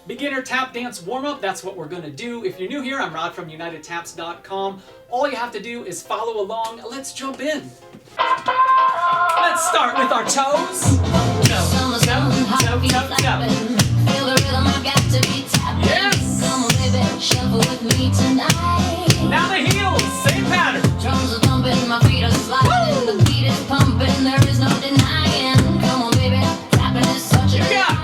Beginner tap dance warm-up, that's what we're gonna do. If you're new here, I'm Rod from UnitedTaps.com. All you have to do is follow along. Let's jump in. Let's start with our toes. Toe, toe, toe, toe, toe. Feel the rhythm, I've got to be tapping. Yes. Come on, baby, shuffle with me tonight. Now the heels, same pattern. Drums are thumping, my feet are sliding. The beat is pumping, there is no denying. Come on, baby, tapping is such a You got it.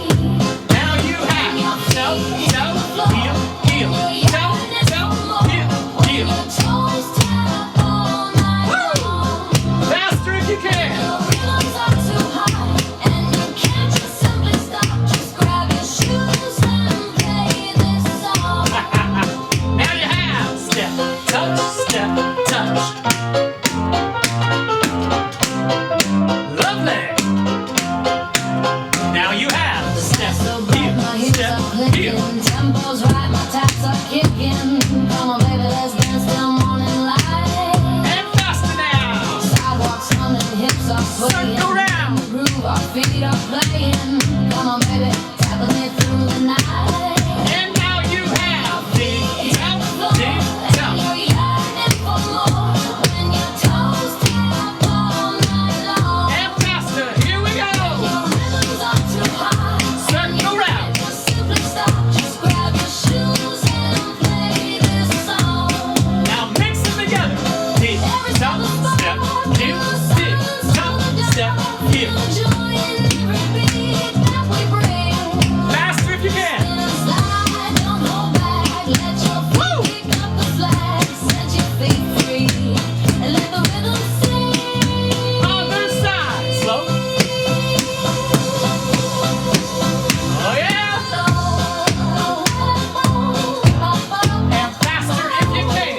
delight. Now you have toe, toe, heel, heel, toe, toe, heel, heel. Your toes tap all night long. Faster if you can. The rhythms are too high, and you can't just simply stop. Just grab your shoes and play this song. Now you have step, touch, step, touch. Lovely. Now you have step, So bright, my heel, hips are step, clicking. heel. Tempo's right, my taps are kicking. Come on, baby, let's dance till morning light. And faster now. Sidewalks humming, hips are swaying. Circle round. Groove, our feet are playing. Come on, baby, tapping it through the night. And now you have ding, tap, ding, tap. You're yearning for more when your toes tap all night long. And faster, here we go. Your rhythms are too high. Circle round. Just simply stop. Just grab your shoes and play this song. Now mix them together. Ding, tap, step, heel, ding, tap, step, heel. Joy in every beat that we bring. Faster if you can. Slide, don't hold back. Let your feet pick up the slack. Set your feet free and let the rhythm sing. Other side. Slow. Oh yeah. And faster if you can.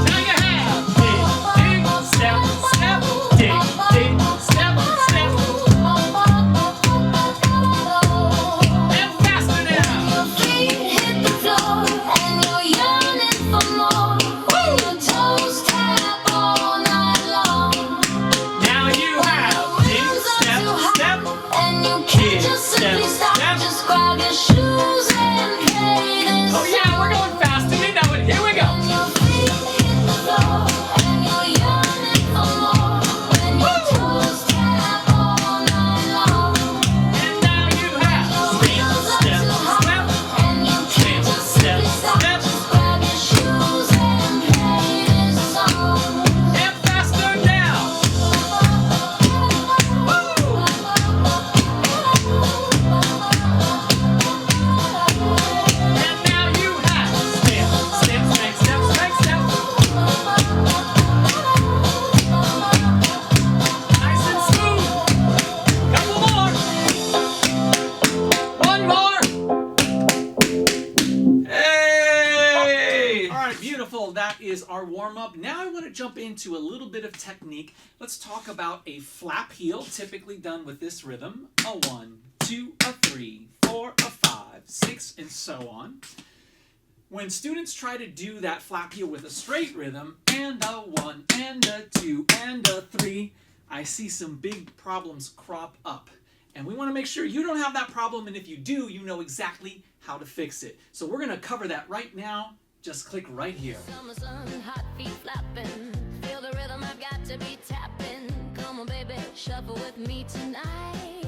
Now you have ding, ding, step, step, ding, ding, step, step. And faster now. Your feet hit the floor and you're yearning for more. When your toes tap all night long. Now you have ding, step, step. And you can't just simply Step, stop. step. Just grab your shoes and play this Oh yeah, we're going faster. You know it. Here we go. When your feet hit the floor and you're yearning for more. When your toes tap all night long. And now you have ding, step, step. And you can't just simply stop. Step, step. Just grab your shoes and play this song. And faster now. And now you have step, step, step, step, step, step. Nice and smooth. Couple more. One more. Hey! All right, beautiful. That is our warm-up. Now I want to jump into a little bit of technique. Let's talk about a flap heel, typically done with this rhythm. A 1, 2, a 3, 4, a 5, 6, and so on. When students try to do that flap heel with a straight rhythm, and a 1, and a 2, and a 3, I see some big problems crop up. And we want to make sure you don't have that problem, and if you do, you know exactly how to fix it. So we're going to cover that right now. Just click right here. Summer sun, hot feet flapping. Feel the rhythm, I've got to be tapping. Come on, baby, shuffle with me tonight.